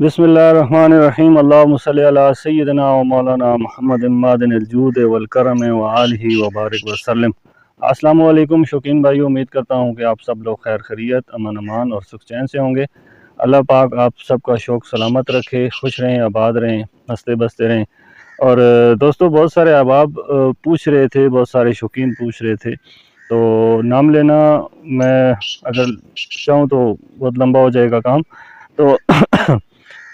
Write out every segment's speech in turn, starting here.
बिस्मिल्लाहिर्रहमानिर्रहीम अल्लाहुम्मा सल्लि अला सय्यिदिना व मौलाना मुहम्मद मादिन अल-जूद वल करम व आलिहि व बारिक वसल्लम। अस्सलामु अलैकुम शौकीन भाइयों, उम्मीद करता हूँ कि आप सब लोग खैर खैरियत, अमन अमान और सुख चैन से होंगे। अल्लाह पाक आप सबका शौक सलामत रखे, खुश रहें, आबाद रहें, हंसते बसते रहें। और दोस्तों, बहुत सारे अहबाब पूछ रहे थे, बहुत सारे शौकीन पूछ रहे थे, तो नाम लेना मैं अगर चाहूँ तो बहुत लंबा हो जाएगा काम। तो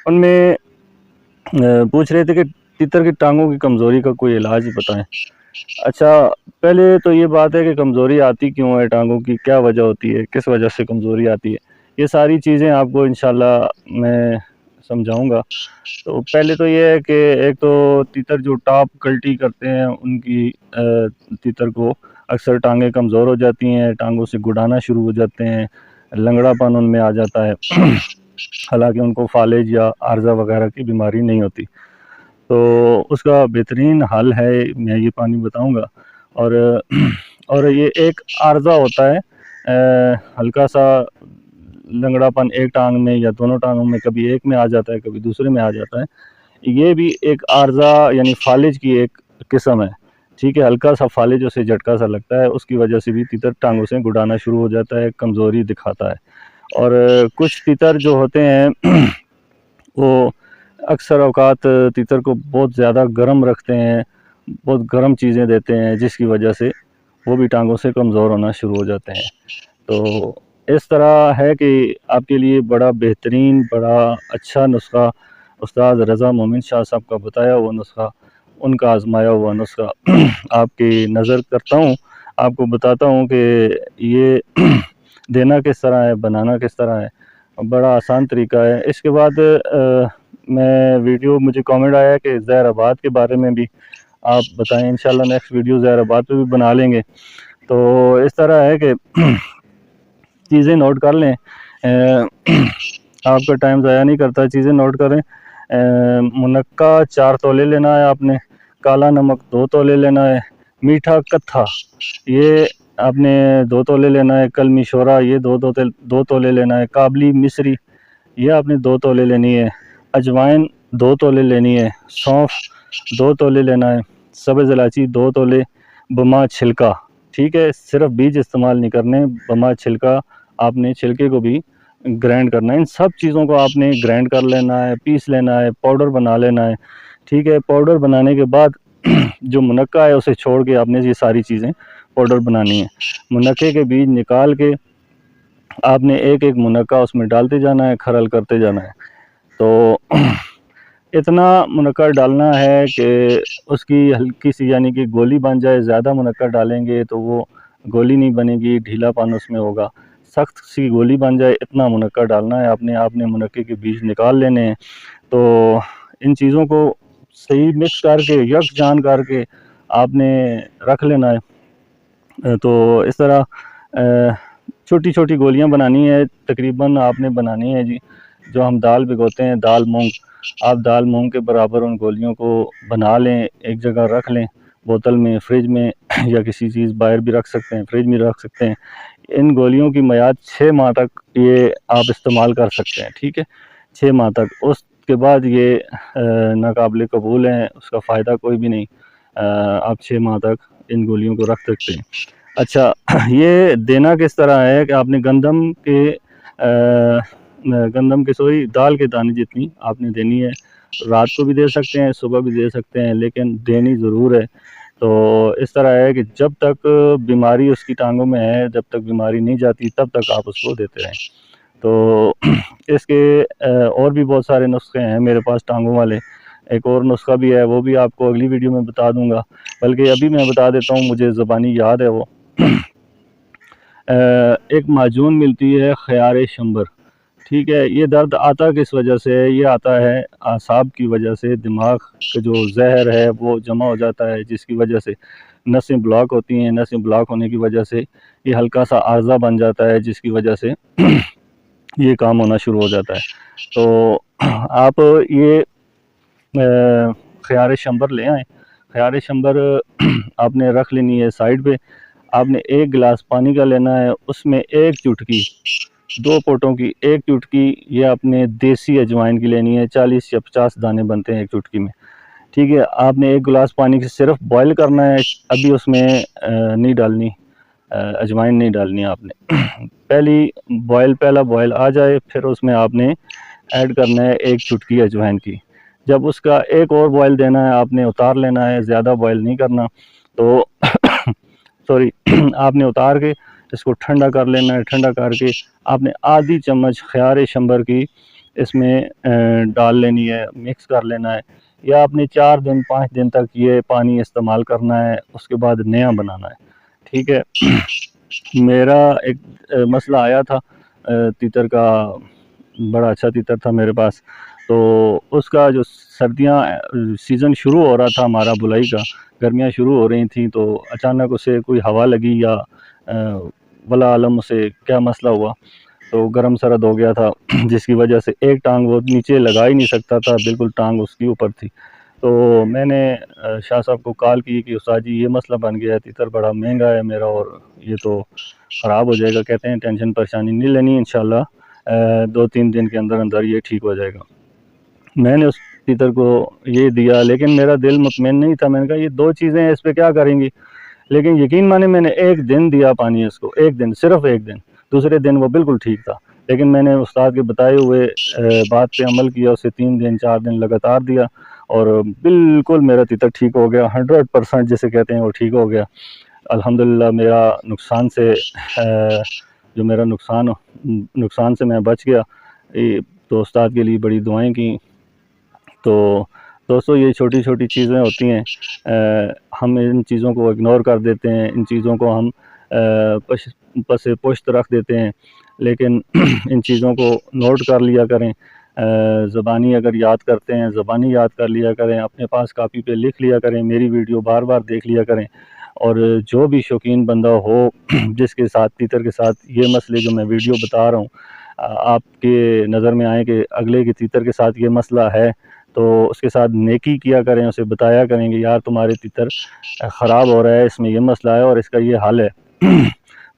उनमें पूछ रहे थे कि तीतर की टांगों की कमज़ोरी का कोई इलाज बताएं। अच्छा, पहले तो ये बात है कि कमज़ोरी आती क्यों है, टांगों की क्या वजह होती है, किस वजह से कमज़ोरी आती है, ये सारी चीज़ें आपको इंशाल्लाह मैं समझाऊंगा। तो पहले तो ये है कि एक तो तीतर जो टॉप कल्टी करते हैं उनकी तीतर को अक्सर टांगें कमज़ोर हो जाती हैं, टांगों से गुड़ाना शुरू हो जाते हैं, लंगड़ापन उनमें आ जाता है। हालांकि उनको फालेज या आर्जा वगैरह की बीमारी नहीं होती। तो उसका बेहतरीन हल है, मैं ये पानी बताऊंगा। और और ये एक आर्जा होता है, हल्का सा लंगड़ापन एक टांग में या दोनों टांगों में, कभी एक में आ जाता है, कभी दूसरे में आ जाता है। ये भी एक आर्जा यानी फालिज की एक किस्म है, ठीक है। हल्का सा फालिज, उसे झटका सा लगता है, उसकी वजह से भी तीतर टांगों से गुड़ाना शुरू हो जाता है, कमज़ोरी दिखाता है। और कुछ तीतर जो होते हैं वो अक्सर औकात तीतर को बहुत ज़्यादा गर्म रखते हैं, बहुत गर्म चीज़ें देते हैं, जिसकी वजह से वो भी टांगों से कमज़ोर होना शुरू हो जाते हैं। तो इस तरह है कि आपके लिए बड़ा बेहतरीन, बड़ा अच्छा नुस्खा उस्ताद रज़ा मोमिन शाह साहब का बताया हुआ नुस्खा, उनका आजमाया हुआ नुस्खा आपकी नज़र करता हूँ, आपको बताता हूँ कि ये देना किस तरह है, बनाना किस तरह है। बड़ा आसान तरीका है। इसके बाद मैं वीडियो, मुझे कमेंट आया कि ज़हराबाद के बारे में भी आप बताएं। इंशाल्लाह नेक्स्ट वीडियो ज़हराबाद पे भी बना लेंगे। तो इस तरह है कि चीज़ें नोट कर लें, आपका टाइम ज़ाया नहीं करता, चीज़ें नोट करें। मुनक्का 4 तोले लेना है आपने, काला नमक 2 तोले लेना है, मीठा कत्था ये आपने 2 तोले लेना है, कलमी शोरा ये 2 तोले लेना है, काबली मिस्री ये आपने 2 तोले लेनी है, अजवाइन 2 तोले लेनी है, सौंफ 2 तोले लेना है, सब्ज़ इलायची 2 तोले, बमा छिलका, ठीक है, सिर्फ बीज इस्तेमाल नहीं करने, बमा छिलका आपने छिलके को भी ग्राइंड करना है। इन सब चीज़ों को आपने ग्राइंड कर लेना है, पीस लेना है, पाउडर बना लेना है, ठीक है। पाउडर बनाने के बाद जो मुनक्का है उसे छोड़ के आपने ये सारी चीज़ें पाउडर बनानी है। मुनक्के के बीज निकाल के आपने एक एक मुनक्का उसमें डालते जाना है, खरल करते जाना है। तो इतना मुनक्का डालना है कि उसकी हल्की सी यानी कि गोली बन जाए। ज़्यादा मुनक्का डालेंगे तो वो गोली नहीं बनेगी, ढीलापन उसमें होगा। सख्त सी गोली बन जाए इतना मुनक्का डालना है आपने मुनक्के के बीज निकाल लेने हैं। तो इन चीज़ों को सही मिक्स करके, यकजान करके आपने रख लेना है। तो इस तरह छोटी छोटी गोलियां बनानी है, तकरीबन आपने बनानी है जी, जो हम दाल भिगोते हैं, दाल मूंग, आप दाल मूंग के बराबर उन गोलियों को बना लें, एक जगह रख लें, बोतल में, फ्रिज में या किसी चीज़ बाहर भी रख सकते हैं, फ्रिज में रख सकते हैं। इन गोलियों की मियाद 6 माह तक ये आप इस्तेमाल कर सकते हैं, ठीक है, 6 माह तक। उसके बाद ये नाकाबिल कबूल हैं, उसका फ़ायदा कोई भी नहीं। आप 6 माह तक इन गोलियों को रख सकते हैं। अच्छा, ये देना किस तरह है कि आपने गंदम के सोई दाल के दाने जितनी आपने देनी है। रात को भी दे सकते हैं, सुबह भी दे सकते हैं, लेकिन देनी ज़रूर है। तो इस तरह है कि जब तक बीमारी उसकी टांगों में है, जब तक बीमारी नहीं जाती तब तक आप उसको देते रहें। तो इसके और भी बहुत सारे नुस्खे हैं मेरे पास टांगों वाले। एक और नुस्खा भी है, वो भी आपको अगली वीडियो में बता दूंगा, बल्कि अभी मैं बता देता हूँ, मुझे ज़बानी याद है वो। एक माजून मिलती है ख़यार शंबर, ठीक है। ये दर्द आता किस वजह से है? ये आता है आसाब की वजह से, दिमाग का जो जहर है वो जमा हो जाता है, जिसकी वजह से नसें ब्लॉक होती हैं। नसें ब्लॉक होने की वजह से ये हल्का सा आर्जा बन जाता है, जिसकी वजह से ये काम होना शुरू हो जाता है। तो आप ये ख़यार शंबर ले आएँ। ख़यार शंबर आपने रख लेनी है साइड पे। आपने 1 गिलास पानी का लेना है, उसमें 1 चुटकी 2 پوٹوں کی 1 چٹکی یہ اپنے دیسی اجوائن کی لینی ہے، 40 یا 50 دانے بنتے ہیں 1 چٹکی میں، ٹھیک ہے۔ آپ نے 1 گلاس پانی سے صرف بوائل کرنا ہے، ابھی اس میں نہیں ڈالنی اجوائن نہیں ڈالنی آپ نے پہلا بوائل آ جائے پھر اس میں آپ نے ایڈ کرنا ہے 1 چٹکی اجوائن کی۔ جب اس کا ایک اور بوائل دینا ہے آپ نے اتار لینا ہے، زیادہ بوائل نہیں کرنا، تو سوری آپ نے اتار کے اس کو ٹھنڈا کر لینا ہے۔ ٹھنڈا کر کے آپ نے آدھی چمچ خیار شمبر کی اس میں ڈال لینی ہے، مکس کر لینا ہے، یا آپ نے 4 دن 5 دن تک یہ پانی استعمال کرنا ہے، اس کے بعد نیا بنانا ہے، ٹھیک ہے۔ میرا ایک مسئلہ آیا تھا تیتر کا، بڑا اچھا تیتر تھا میرے پاس، تو اس کا جو سردیاں سیزن شروع ہو رہا تھا ہمارا بلائی کا، گرمیاں شروع ہو رہی تھیں، تو اچانک اسے کوئی ہوا لگی یا ولا عالم اسے کیا مسئلہ ہوا، تو گرم سرد ہو گیا تھا، جس کی وجہ سے ایک ٹانگ وہ نیچے لگا ہی نہیں سکتا تھا، بالکل ٹانگ اس کی اوپر تھی۔ تو میں نے شاہ صاحب کو کال کی کہ استاد جی یہ مسئلہ بن گیا ہے، تیتر بڑا مہنگا ہے میرا اور یہ تو خراب ہو جائے گا۔ کہتے ہیں ٹینشن پریشانی نہیں لینی، انشاءاللہ 2-3 دن کے اندر اندر یہ ٹھیک ہو جائے گا۔ میں نے اس تیتر کو یہ دیا، لیکن میرا دل مطمئن نہیں تھا، میں نے کہا یہ 2 چیزیں ہیں، اس پہ کیا کریں گی، لیکن یقین مانے میں نے 1 دن دیا پانی اس کو، 1 دن، صرف 1 دن، دوسرے دن وہ بالکل ٹھیک تھا، لیکن میں نے استاد کے بتائے ہوئے بات پہ عمل کیا، اسے 3 دن 4 دن لگاتار دیا، اور بالکل میرا تیتر ٹھیک ہو گیا، 100% جسے کہتے ہیں وہ ٹھیک ہو گیا الحمدللہ۔ میرا نقصان سے جو میرا نقصان سے میں بچ گیا، تو استاد کے لیے بڑی دعائیں کی۔ تو دوستو یہ چھوٹی چھوٹی چیزیں ہوتی ہیں، ہم ان چیزوں کو اگنور کر دیتے ہیں، ان چیزوں کو ہم پس پشت رکھ دیتے ہیں، لیکن ان چیزوں کو نوٹ کر لیا کریں، زبانی اگر یاد کرتے ہیں زبانی یاد کر لیا کریں، اپنے پاس کاپی پہ لکھ لیا کریں، میری ویڈیو بار بار دیکھ لیا کریں، اور جو بھی شوقین بندہ ہو جس کے ساتھ تیتر کے ساتھ یہ مسئلے جو میں ویڈیو بتا رہا ہوں آپ کے نظر میں آئیں کہ اگلے کے تیتر کے ساتھ یہ مسئلہ ہے، تو اس کے ساتھ نیکی کیا کریں، اسے بتایا کریں کہ یار تمہارے تیتر خراب ہو رہا ہے، اس میں یہ مسئلہ ہے اور اس کا یہ حل ہے۔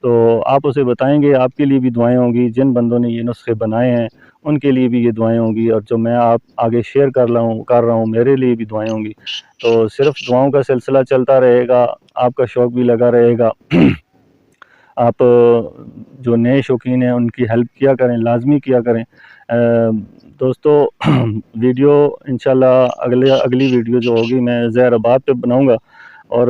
تو آپ اسے بتائیں گے، آپ کے لیے بھی دعائیں ہوں گی، جن بندوں نے یہ نسخے بنائے ہیں ان کے لیے بھی یہ دعائیں ہوں گی، اور جو میں آپ آگے شیئر کر رہا ہوں میرے لیے بھی دعائیں ہوں گی۔ تو صرف دعاؤں کا سلسلہ چلتا رہے گا، آپ کا شوق بھی لگا رہے گا، آپ جو نئے شوقین ہیں ان کی ہیلپ کیا کریں، لازمی کیا کریں۔ دوستو ویڈیو انشاءاللہ اگلی ویڈیو جو ہوگی میں زہر آباد پہ بناؤں گا، اور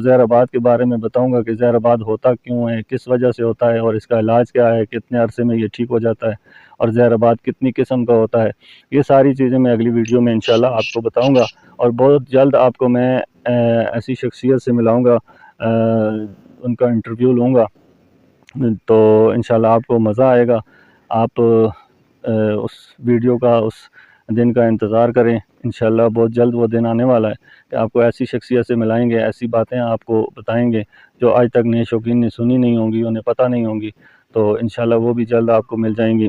زہر آباد کے بارے میں بتاؤں گا کہ زہر آباد ہوتا کیوں ہے، کس وجہ سے ہوتا ہے، اور اس کا علاج کیا ہے، کتنے عرصے میں یہ ٹھیک ہو جاتا ہے، اور زہر آباد کتنی قسم کا ہوتا ہے، یہ ساری چیزیں میں اگلی ویڈیو میں انشاءاللہ آپ کو بتاؤں گا، اور بہت جلد آپ کو میں ایسی شخصیت سے ملاؤں گا، ان کا انٹرویو لوں گا، تو انشاءاللہ آپ کو مزہ آئے گا۔ آپ اس ویڈیو کا اس دن کا انتظار کریں، انشاءاللہ بہت جلد وہ دن آنے والا ہے کہ آپ کو ایسی شخصیت سے ملائیں گے، ایسی باتیں آپ کو بتائیں گے جو آج تک نئے شوقین نے سنی نہیں ہوں گی، انہیں پتہ نہیں ہوں گی، تو انشاءاللہ وہ بھی جلد آپ کو مل جائیں گی۔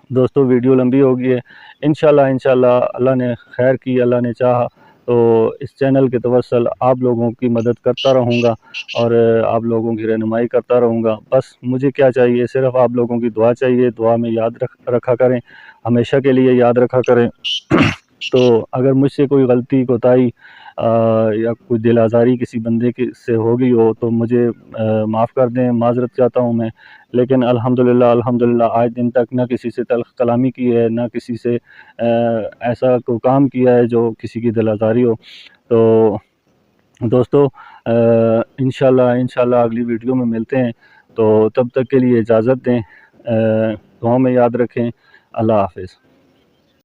دوستو ویڈیو لمبی ہو گئی ہے، انشاءاللہ اللہ نے خیر کی، اللہ نے چاہا تو اس چینل کے توسل آپ لوگوں کی مدد کرتا رہوں گا، اور آپ لوگوں کی رہنمائی کرتا رہوں گا۔ بس مجھے کیا چاہیے، صرف آپ لوگوں کی دعا چاہیے، دعا میں یاد رکھا کریں، ہمیشہ کے لیے یاد رکھا کریں۔ تو اگر مجھ سے کوئی غلطی کوتاہی یا کوئی دل آزاری کسی بندے سے ہو گئی ہو تو مجھے معاف کر دیں، معذرت چاہتا ہوں میں، لیکن الحمدللہ آج دن تک نہ کسی سے تلخ کلامی کی ہے، نہ کسی سے ایسا کوئی کام کیا ہے جو کسی کی دل آزاری ہو۔ تو دوستو انشاءاللہ اگلی ویڈیو میں ملتے ہیں، تو تب تک کے لیے اجازت دیں، دعاؤں میں یاد رکھیں، اللہ حافظ۔